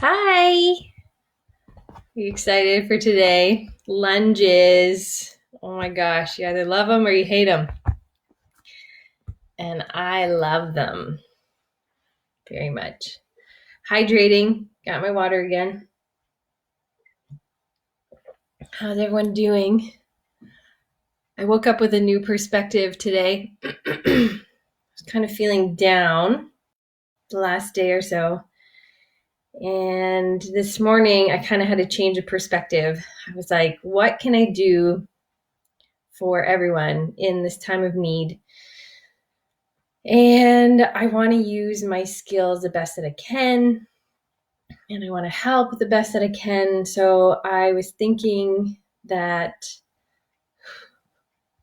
Hi! Are you excited for today? Lunges. Oh my gosh, you either love them or you hate them. And I love them very much. Hydrating. Got my water again. How's everyone doing? I woke up with a new perspective today. I was kind of feeling down the last day or so. And this morning, I kind of had a change of perspective. I was like, what can I do for everyone in this time of need? And I want to use my skills the best that I can. And I want to help the best that I can. So I was thinking that,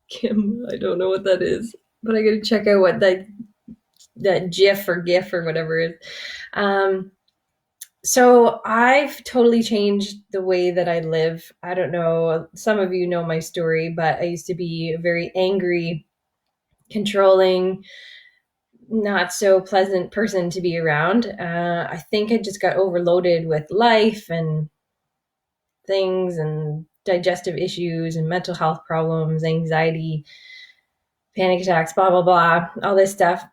Kim, I don't know what that is, but I got to check out what that GIF or whatever is. So I've totally changed the way that I live. I don't know. Some of you know my story, but I used to be a very angry, controlling, not so pleasant person to be around. I think I just got overloaded with life and things and digestive issues and mental health problems, anxiety, panic attacks, blah, blah, blah, all this stuff.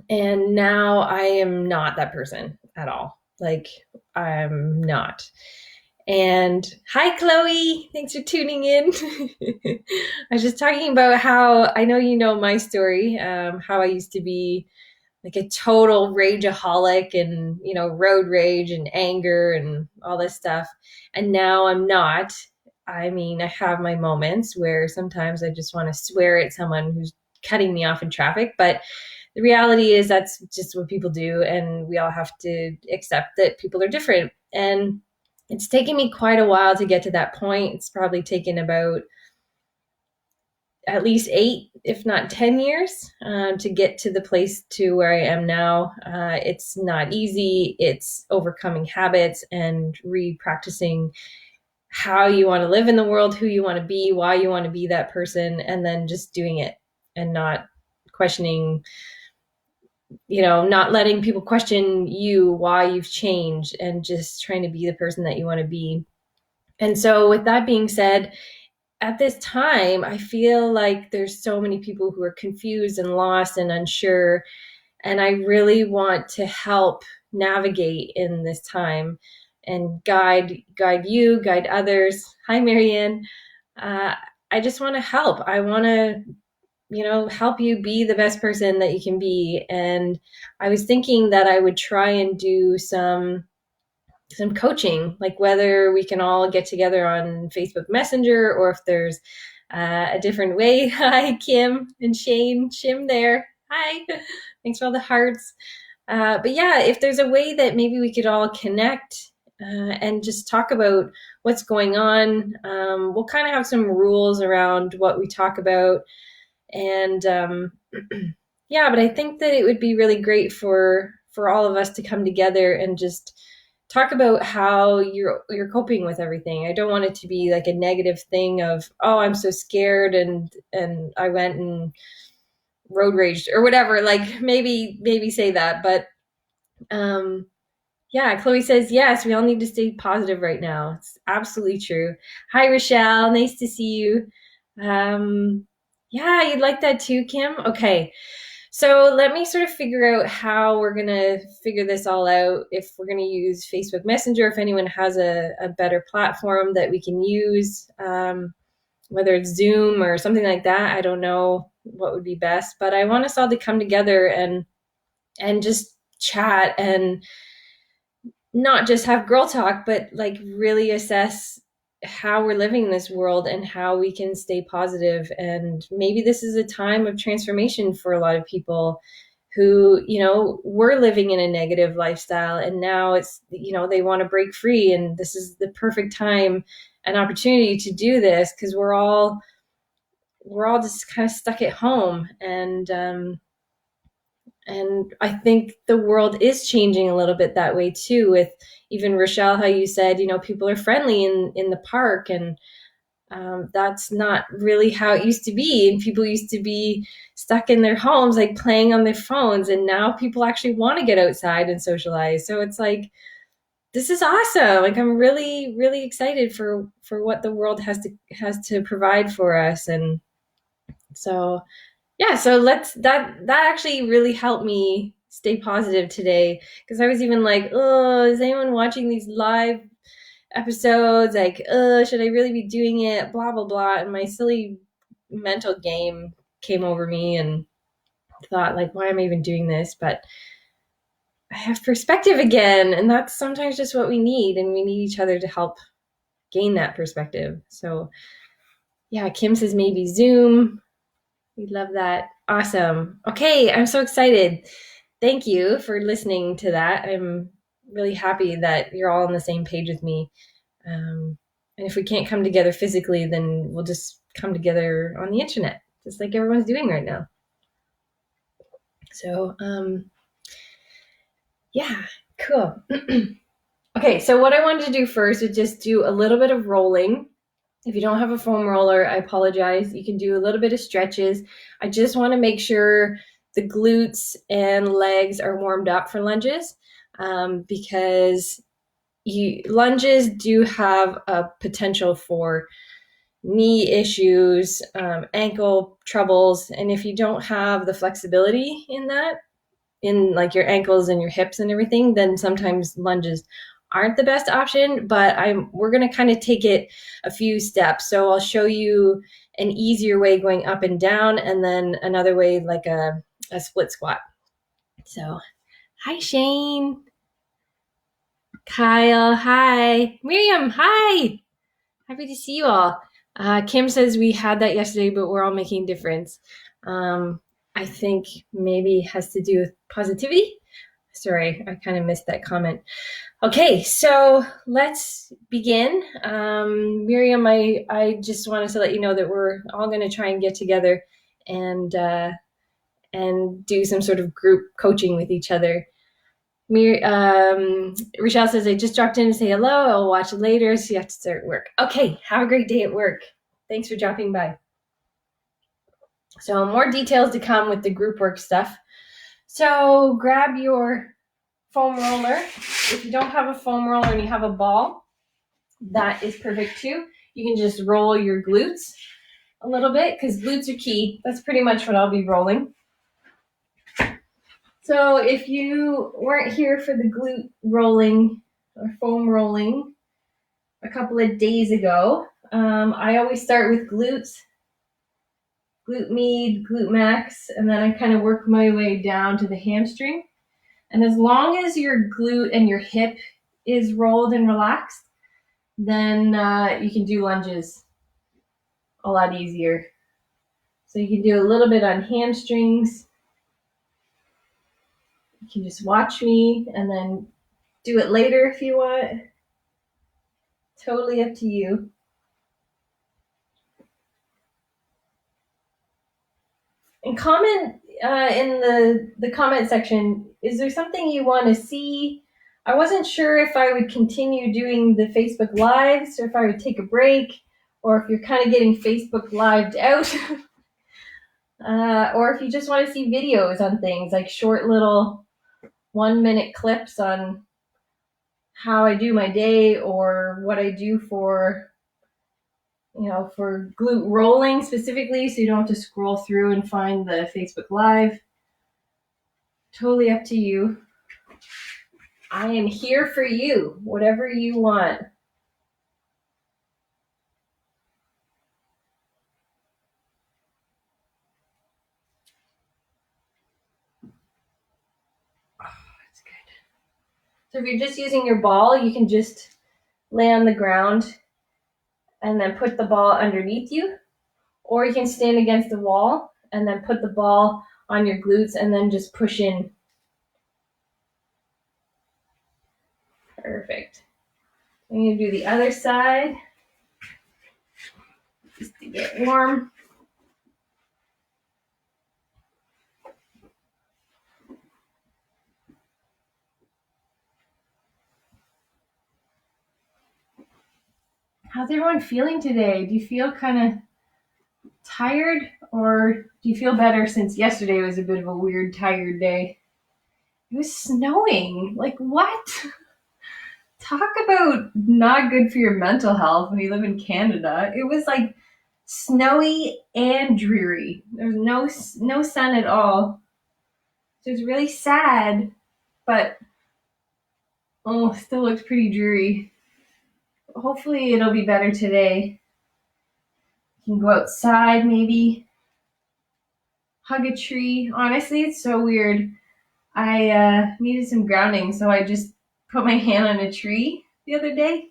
And now I am not that person at all. Like, I'm not. And hi, Chloe. Thanks for tuning in. I was just talking about how I know you know my story, how I used to be like a total rageaholic and, road rage and anger and all this stuff. And now I'm not. I mean, I have my moments where sometimes I just want to swear at someone who's cutting me off in traffic. But the reality is that's just what people do. And we all have to accept that people are different. And it's taken me quite a while to get to that point. It's probably taken about at least 8, if not 10 years to get to the place to where I am now. It's not easy. It's overcoming habits and re-practicing how you want to live in the world, who you want to be, why you want to be that person, and then just doing it and not questioning, not letting people question you, why you've changed, and just trying to be the person that you want to be. And so with that being said, at this time, I feel like there's so many people who are confused and lost and unsure. And I really want to help navigate in this time and guide you, guide others. Hi, Marianne. I just want to help. I want to, help you be the best person that you can be. And I was thinking that I would try and do some coaching, like whether we can all get together on Facebook Messenger or if there's a different way. Hi, Kim and Shane. Shim there. Hi. Thanks for all the hearts. But yeah, if there's a way that maybe we could all connect and just talk about what's going on, we'll kind of have some rules around what we talk about. And yeah, but I think that it would be really great for all of us to come together and just talk about how you're coping with everything. I don't want it to be like a negative thing of, oh, I'm so scared and I went and road raged or whatever. Like maybe say that, but yeah, Chloe says yes. We all need to stay positive right now. It's absolutely true. Hi, Rochelle. Nice to see you. Yeah, you'd like that too, Kim. Okay. So let me sort of figure out how we're going to figure this all out. If we're going to use Facebook Messenger, if anyone has a better platform that we can use, whether it's Zoom or something like that, I don't know what would be best. But I want us all to come together and just chat and not just have girl talk, but like really assess how we're living in this world and how we can stay positive. And maybe this is a time of transformation for a lot of people who, were living in a negative lifestyle. And now it's, they want to break free. And this is the perfect time and opportunity to do this because we're all just kind of stuck at home. And I think the world is changing a little bit that way too, with even Rochelle, how you said, people are friendly in the park, and that's not really how it used to be. And people used to be stuck in their homes, like playing on their phones. And now people actually want to get outside and socialize. So it's like, this is awesome. Like I'm really, really excited for what the world has to provide for us. And so yeah, so that actually really helped me stay positive today because I was even like, oh, is anyone watching these live episodes? Like, should I really be doing it? Blah blah blah. And my silly mental game came over me and thought like, why am I even doing this? But I have perspective again, and that's sometimes just what we need, and we need each other to help gain that perspective. So yeah, Kim says maybe Zoom. We love that. Awesome. Okay, I'm so excited. Thank you for listening to that. I'm really happy that you're all on the same page with me. And if we can't come together physically, then we'll just come together on the internet, just like everyone's doing right now. So, yeah, cool. Okay, so what I wanted to do first is just do a little bit of rolling. If you don't have a foam roller, I apologize. You can do a little bit of stretches. I just want to make sure the glutes and legs are warmed up for lunges because lunges do have a potential for knee issues, ankle troubles. And if you don't have the flexibility in that, in like your ankles and your hips and everything, then sometimes lunges aren't the best option. But we're going to kind of take it a few steps. So I'll show you an easier way going up and down, and then another way like a split squat. So hi Shane, Kyle, hi Miriam, hi, happy to see you all. Kim says we had that yesterday, but we're all making a difference. I think maybe it has to do with positivity. Sorry, I kind of missed that comment. Okay, so let's begin. Miriam, I just wanted to let you know that we're all going to try and get together and do some sort of group coaching with each other. Rochelle says, I just dropped in to say hello. I'll watch it later, so you have to start work. Okay, have a great day at work. Thanks for dropping by. So more details to come with the group work stuff. So grab your foam roller. If you don't have a foam roller and you have a ball, that is perfect too. You can just roll your glutes a little bit because glutes are key. That's pretty much what I'll be rolling. So if you weren't here for the glute rolling or foam rolling a couple of days ago, I always start with glutes, glute med, glute max, and then I kind of work my way down to the hamstring. And as long as your glute and your hip is rolled and relaxed, then you can do lunges a lot easier. So you can do a little bit on hamstrings. You can just watch me and then do it later if you want. Totally up to you. And comment in the comment section, is there something you want to see? I wasn't sure if I would continue doing the Facebook Lives or if I would take a break, or if you're kind of getting Facebook Lived out. Or if you just want to see videos on things, like short little 1-minute clips on how I do my day or what I do for glute rolling specifically, so you don't have to scroll through and find the Facebook Live. Totally up to you. I am here for you, whatever you want. That's good. So if you're just using your ball, you can just lay on the ground and then put the ball underneath you, or you can stand against the wall and then put the ball on your glutes and then just push in. Perfect. I'm going to do the other side just to get warm. How's everyone feeling today? Do you feel kind of tired, or do you feel better since yesterday was a bit of a weird, tired day? It was snowing. Like, what? talk about not good for your mental health when you live in Canada. It was like snowy and dreary. There was no sun at all. So it was really sad, but still looks pretty dreary. Hopefully it'll be better today. You can go outside maybe, hug a tree. Honestly, it's so weird. I needed some grounding, so I just put my hand on a tree the other day,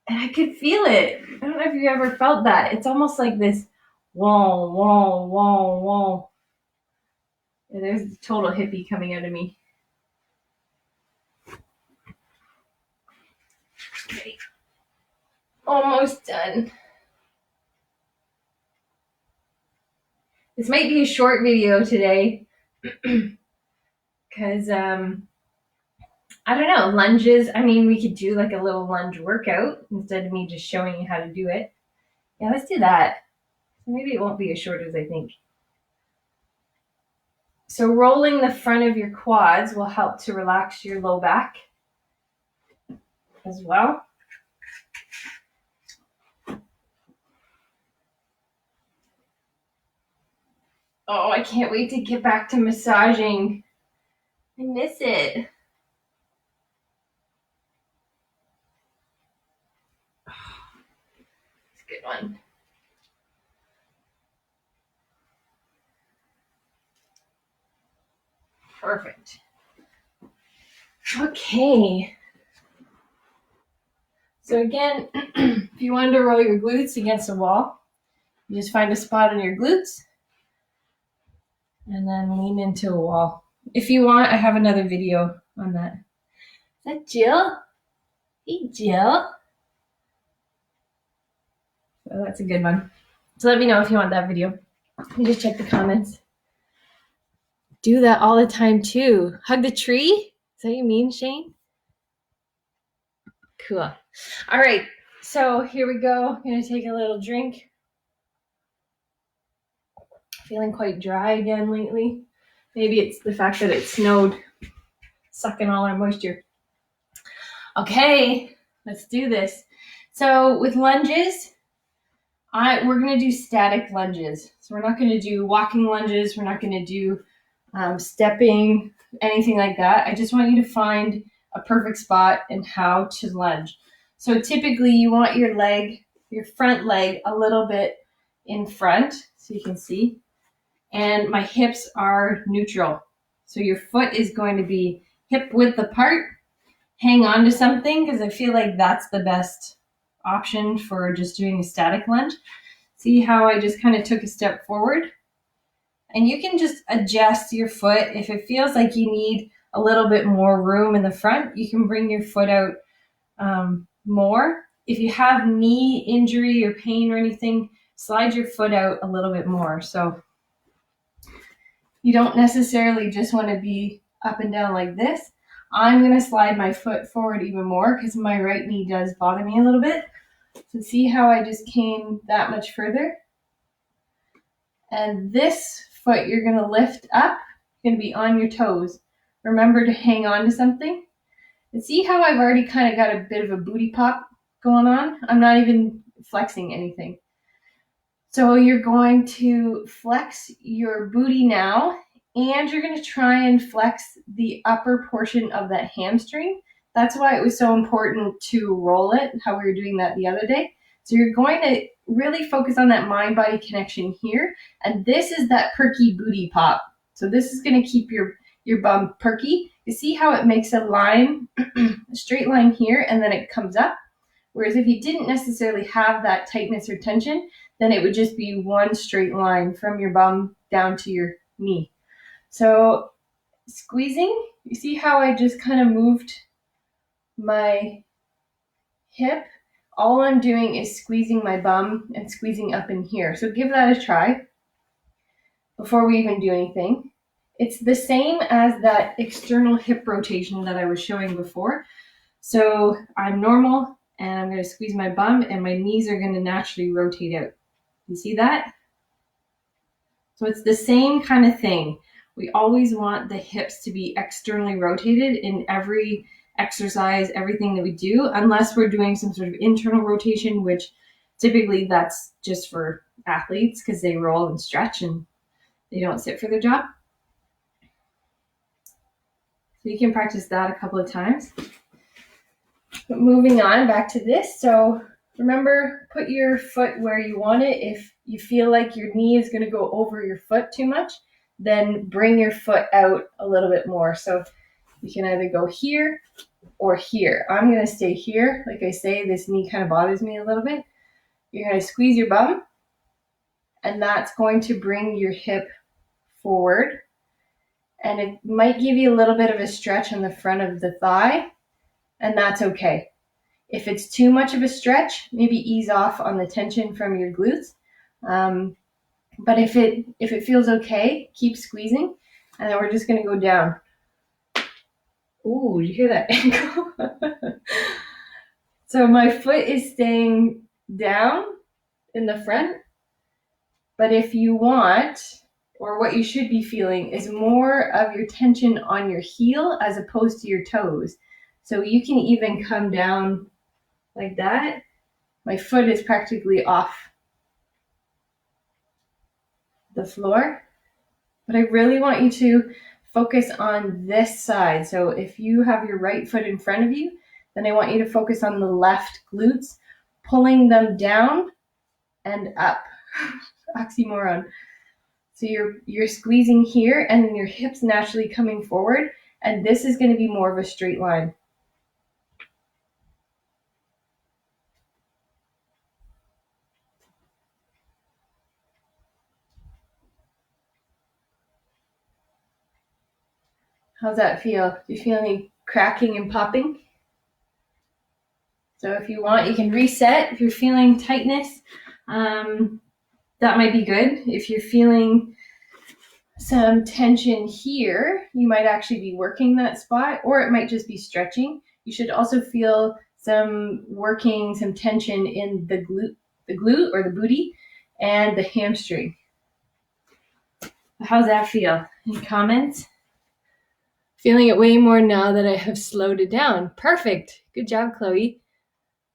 and I could feel it. I don't know if you ever felt that. It's almost like this wah, wah, wah, wah. And there's a total hippie coming out of me. Okay. Almost done. This might be a short video today because I don't know, lunges. I mean, we could do like a little lunge workout instead of me just showing you how to do it. Yeah, let's do that. Maybe it won't be as short as I think. So rolling the front of your quads will help to relax your low back as well. Oh, I can't wait to get back to massaging. I miss it. It's a good one. Perfect. Okay. So again, if you wanted to roll your glutes against the wall, you just find a spot on your glutes and then lean into a wall. If you want, I have another video on that. Is that Jill? Hey, Jill. So that's a good one. So let me know if you want that video. You just check the comments. Do that all the time too. Hug the tree? Is that what you mean, Shane? Cool. All right. So here we go. I'm going to take a little drink. Feeling quite dry again lately. Maybe it's the fact that it snowed, sucking all our moisture. Okay, let's do this. So with lunges, we're going to do static lunges. So we're not going to do walking lunges. We're not going to do stepping, anything like that. I just want you to find a perfect spot and how to lunge. So typically you want your front leg a little bit in front so you can see. And my hips are neutral. So your foot is going to be hip width apart. Hang on to something because I feel like that's the best option for just doing a static lunge. See how I just kind of took a step forward? And you can just adjust your foot. If it feels like you need a little bit more room in the front, you can bring your foot out more. If you have knee injury or pain or anything, slide your foot out a little bit more. So you don't necessarily just want to be up and down like this. I'm going to slide my foot forward even more because my right knee does bother me a little bit. So see how I just came that much further? And this foot you're going to lift up, you're going to be on your toes. Remember to hang on to something. And see how I've already kind of got a bit of a booty pop going on? I'm not even flexing anything. So you're going to flex your booty now, and you're going to try and flex the upper portion of that hamstring. That's why it was so important to roll it, how we were doing that the other day. So you're going to really focus on that mind-body connection here, and this is that perky booty pop. So this is going to keep your bum perky. You see how it makes a line, a straight line here, and then it comes up? Whereas if you didn't necessarily have that tightness or tension, then it would just be one straight line from your bum down to your knee. So squeezing, you see how I just kind of moved my hip? All I'm doing is squeezing my bum and squeezing up in here. So give that a try before we even do anything. It's the same as that external hip rotation that I was showing before. So I'm normal and I'm going to squeeze my bum and my knees are going to naturally rotate out. You see that? So it's the same kind of thing. We always want the hips to be externally rotated in every exercise everything that we do, unless we're doing some sort of internal rotation, which typically that's just for athletes because they roll and stretch and they don't sit for their job. So you can practice that a couple of times. But moving on back to this. So remember, put your foot where you want it. If you feel like your knee is going to go over your foot too much, then bring your foot out a little bit more. So you can either go here or here. I'm going to stay here. Like I say, this knee kind of bothers me a little bit. You're going to squeeze your bum, and that's going to bring your hip forward. And it might give you a little bit of a stretch on the front of the thigh, and that's okay. If it's too much of a stretch, maybe ease off on the tension from your glutes. But if it feels okay, keep squeezing, and then we're just going to go down. Ooh, did you hear that ankle? So my foot is staying down in the front, but if you want, or what you should be feeling, is more of your tension on your heel as opposed to your toes. So you can even come down like that. My foot is practically off the floor, but I really want you to focus on this side. So if you have your right foot in front of you, then I want you to focus on the left glutes, pulling them down and up. Oxymoron. So you're squeezing here, and then your hips naturally coming forward, and this is going to be more of a straight line. How's that feel? Do you feel any cracking and popping? So if you want, you can reset. If you're feeling tightness, that might be good. If you're feeling some tension here, you might actually be working that spot, or it might just be stretching. You should also feel some tension in the glute or the booty and the hamstring. How's that feel? Any comments? Feeling it way more now that I have slowed it down. Perfect. Good job, Chloe.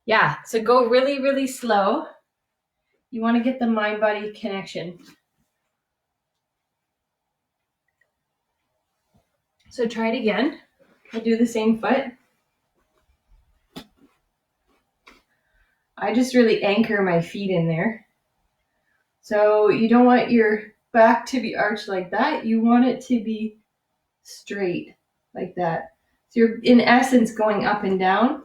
Yeah, so go really, really slow. You want to get the mind-body connection. So try it again. I'll do the same foot. I just really anchor my feet in there. So you don't want your back to be arched like that. You want it to be straight like that. So you're in essence going up and down.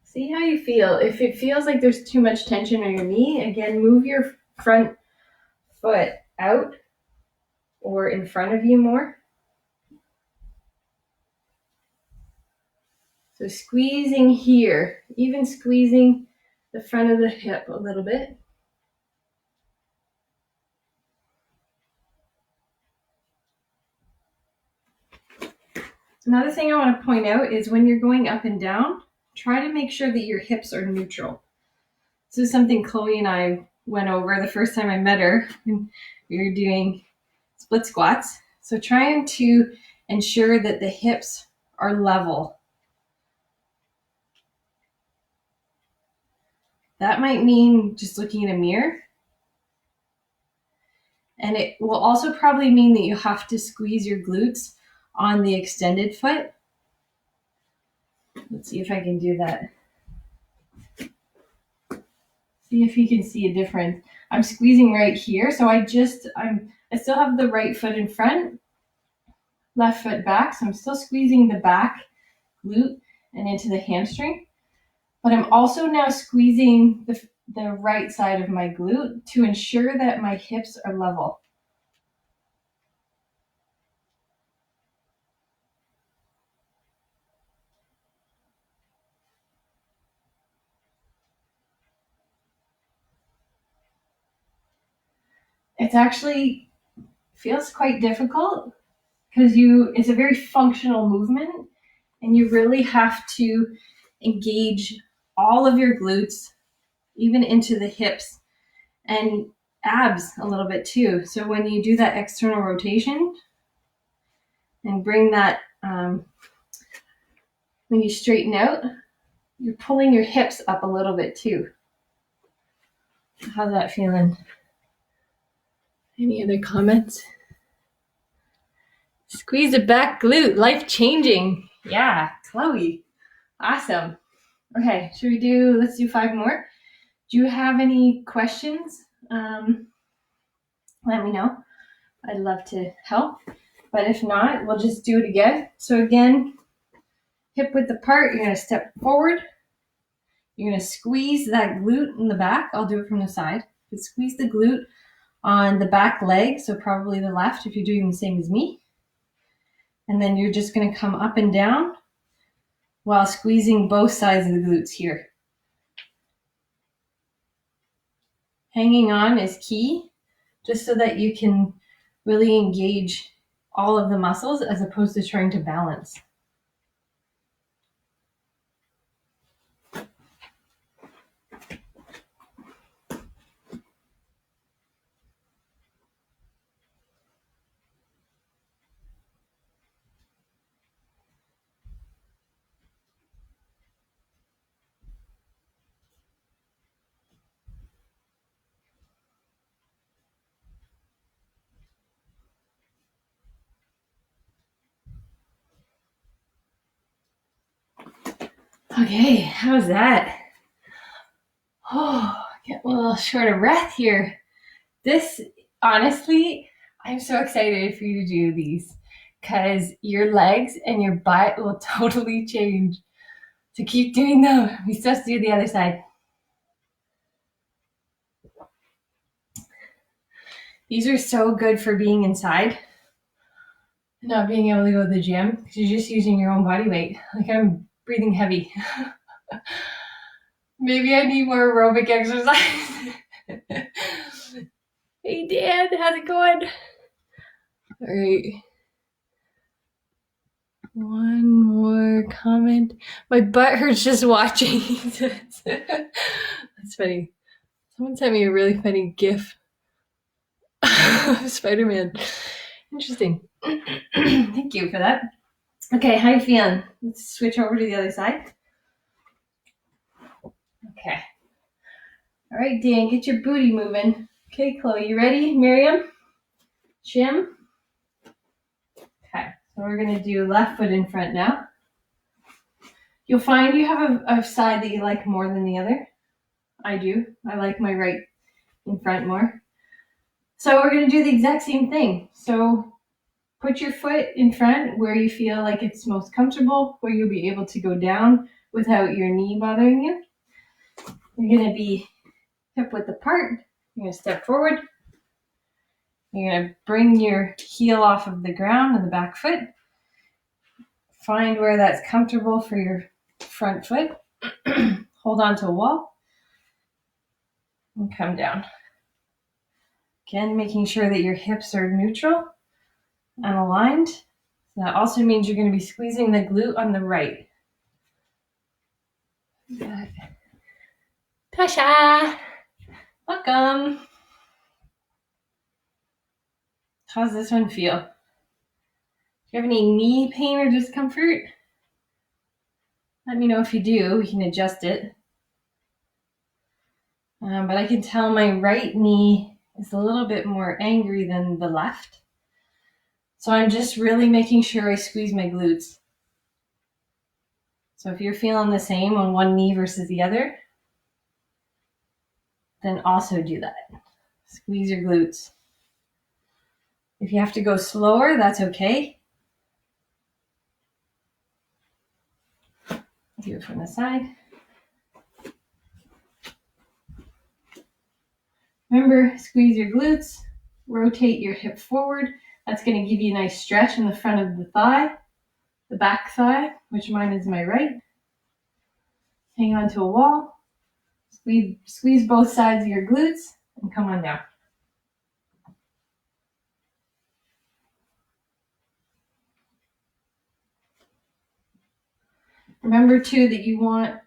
See how you feel. If it feels like there's too much tension on your knee, again, move your front foot out or in front of you more. So squeezing here, even squeezing the front of the hip a little bit. Another thing I want to point out is when you're going up and down, try to make sure that your hips are neutral. This is something Chloe and I went over the first time I met her. We were doing split squats. So trying to ensure that the hips are level. That might mean just looking in a mirror. And it will also probably mean that you have to squeeze your glutes on the extended foot. Let's see if I can do that. See if you can see a difference. I'm squeezing right here, so I still have the right foot in front, left foot back, so I'm still squeezing the back glute and into the hamstring, but I'm also now squeezing the right side of my glute to ensure that my hips are level. It actually feels quite difficult because it's a very functional movement, and you really have to engage all of your glutes, even into the hips. And abs a little bit too. So when you do that external rotation and bring that, when you straighten out, you're pulling your hips up a little bit too. How's that feeling? Any other comments? Squeeze the back glute, life-changing. Yeah, Chloe. Awesome. Okay, let's do 5 more. Do you have any questions? Let me know. I'd love to help. But if not, we'll just do it again. So again, hip width apart, you're gonna step forward. You're gonna squeeze that glute in the back. I'll do it from the side. But squeeze the glute on the back leg, so probably the left if you're doing the same as me. And then you're just gonna come up and down while squeezing both sides of the glutes here. Hanging on is key, just so that you can really engage all of the muscles as opposed to trying to balance. Okay, how's that? Oh, get a little short of breath here. This, honestly, I'm so excited for you to do these because your legs and your butt will totally change. So keep doing them. We still have to do the other side. These are so good for being inside, not being able to go to the gym because you're just using your own body weight. Like I'm breathing heavy. Maybe I need more aerobic exercise. Hey, Dan, how's it going? All right. One more comment. My butt hurts just watching. That's funny. Someone sent me a really funny GIF of Spider-Man. Interesting. Thank you for that. Okay, how you feeling? Let's switch over to the other side. Okay. All right, Dan, get your booty moving. Okay, Chloe, you ready? Miriam? Jim? Okay, so we're going to do left foot in front now. You'll find you have a side that you like more than the other. I do. I like my right in front more. So we're going to do the exact same thing. So put your foot in front where you feel like it's most comfortable, where you'll be able to go down without your knee bothering you. You're going to be hip width apart. You're going to step forward. You're going to bring your heel off of the ground on the back foot. Find where that's comfortable for your front foot. Hold on to a wall. And come down. Again, making sure that your hips are neutral and aligned. So that also means you're going to be squeezing the glute on the right. Tasha! Welcome! How's this one feel? Do you have any knee pain or discomfort? Let me know if you do. We can adjust it. But I can tell my right knee is a little bit more angry than the left. So I'm just really making sure I squeeze my glutes. So if you're feeling the same on one knee versus the other, then also do that. Squeeze your glutes. If you have to go slower, that's okay. Do it from the side. Remember, squeeze your glutes, rotate your hip forward. That's going to give you a nice stretch in the front of the thigh, the back thigh, which mine is my right. Hang on to a wall. Squeeze both sides of your glutes and come on down. Remember too that you want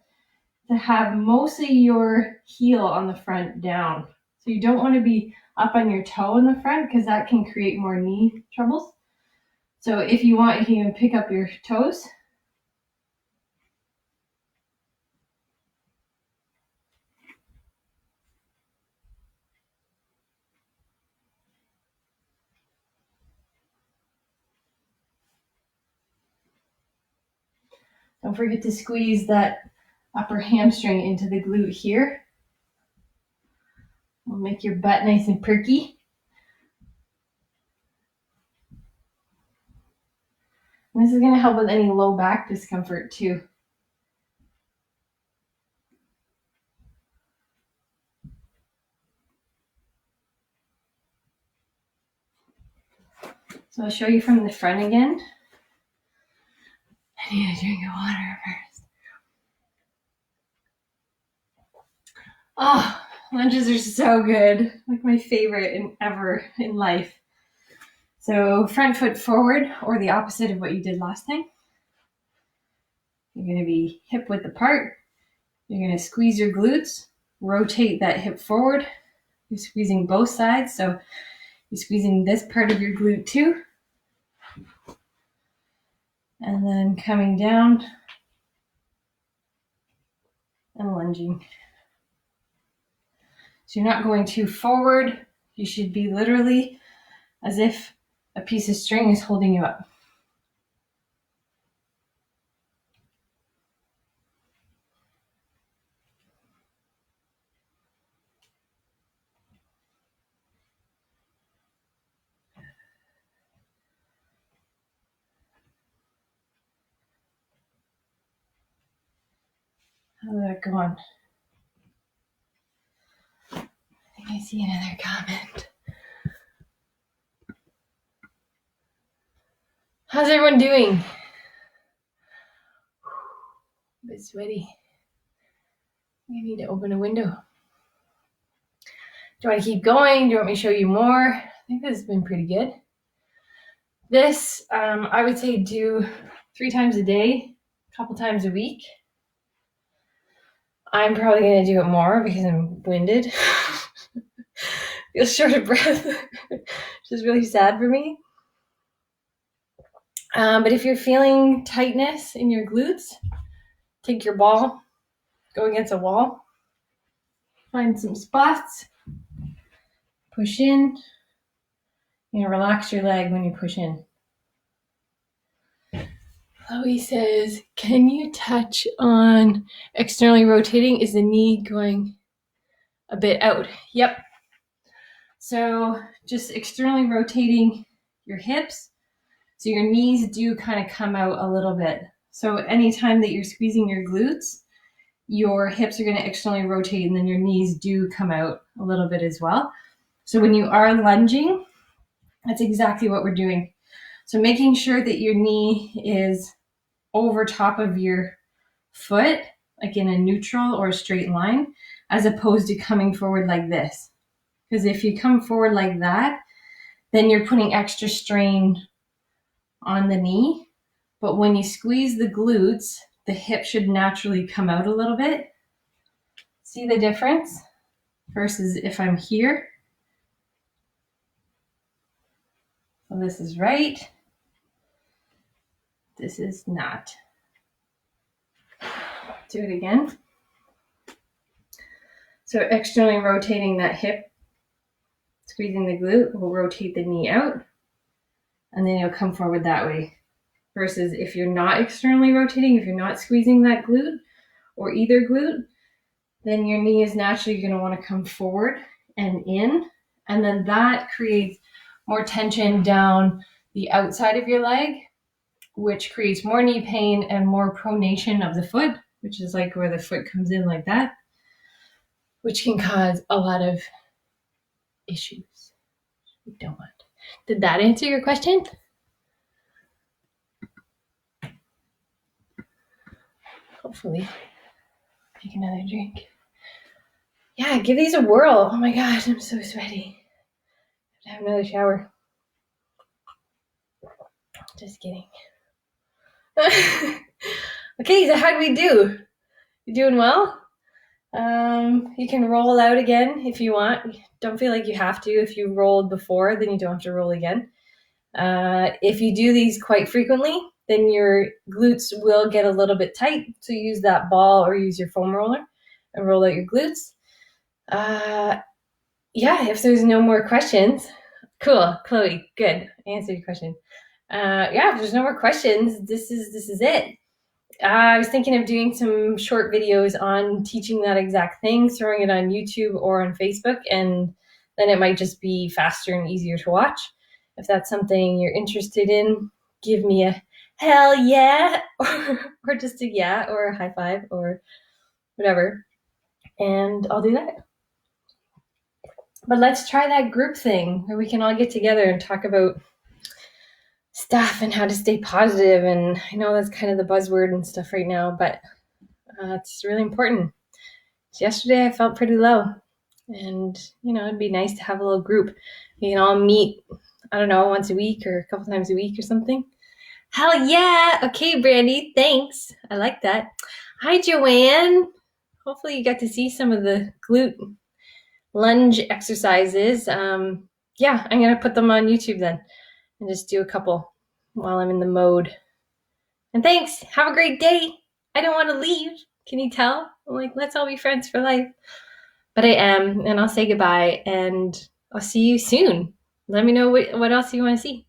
to have most of your heel on the front down. So you don't want to be up on your toe in the front because that can create more knee troubles. So if you want, you can even pick up your toes. Don't forget to squeeze that upper hamstring into the glute here. It'll make your butt nice and perky. And this is going to help with any low back discomfort too. So I'll show you from the front again. I need to drink of water first. Oh, lunges are so good. Like my favorite ever in life. So front foot forward, or the opposite of what you did last time. You're going to be hip width apart. You're going to squeeze your glutes, rotate that hip forward. You're squeezing both sides, so you're squeezing this part of your glute too. And then coming down and lunging. So you're not going too forward. You should be literally as if a piece of string is holding you up. How's that going? I think I see another comment. How's everyone doing? A bit sweaty. I need to open a window. Do you want to keep going? Do you want me to show you more? I think this has been pretty good. This, I would say do 3 times a day, a couple times a week. I'm probably going to do it more because I'm winded. Feel short of breath, which is really sad for me. But if you're feeling tightness in your glutes, take your ball, go against a wall, find some spots, push in. You know, relax your leg when you push in. Chloe says, can you touch on externally rotating? Is the knee going a bit out? Yep. So just externally rotating your hips. So your knees do kind of come out a little bit. So anytime that you're squeezing your glutes, your hips are going to externally rotate and then your knees do come out a little bit as well. So when you are lunging, that's exactly what we're doing. So making sure that your knee is over top of your foot, like in a neutral or a straight line, as opposed to coming forward like this. Because if you come forward like that, then you're putting extra strain on the knee. But when you squeeze the glutes, the hip should naturally come out a little bit. See the difference? Versus if I'm here. So this is right. This is not. Do it again. So externally rotating that hip, squeezing the glute will rotate the knee out, and then you'll come forward that way. Versus if you're not externally rotating, if you're not squeezing that glute or either glute, then your knee is naturally going to want to come forward and in, and then that creates more tension down the outside of your leg, which creates more knee pain and more pronation of the foot, which is like where the foot comes in like that, which can cause a lot of issues we don't want. Did that answer your question? Hopefully. Take another drink. Yeah, give these a whirl. Oh my gosh, I'm so sweaty. I have to have another shower. Just kidding. Okay, so how do we do? You doing well? You can roll out again if you want. Don't feel like you have to. If you rolled before, then you don't have to roll again. If you do these quite frequently, then your glutes will get a little bit tight. So use that ball or use your foam roller and roll out your glutes. Yeah, if there's no more questions, cool, Chloe, good. I answered your question. Yeah, if there's no more questions, this is it. I was thinking of doing some short videos on teaching that exact thing, throwing it on YouTube or on Facebook, and then it might just be faster and easier to watch. If that's something you're interested in, give me a hell yeah, or just a yeah, or a high five, or whatever, and I'll do that. But let's try that group thing where we can all get together and talk about stuff and how to stay positive. And I know that's kind of the buzzword and stuff right now, but it's really important. Yesterday I felt pretty low, and it'd be nice to have a little group. We can all meet, I don't know, once a week or a couple times a week or something. Hell yeah. Okay, Brandy, thanks. I like that. Hi, Joanne. Hopefully you got to see some of the glute lunge exercises. Yeah, I'm going to put them on YouTube then and just do a couple while I'm in the mode. And thanks. Have a great day. I don't want to leave. Can you tell? I'm like, let's all be friends for life. But I am, and I'll say goodbye, and I'll see you soon. Let me know what else you want to see.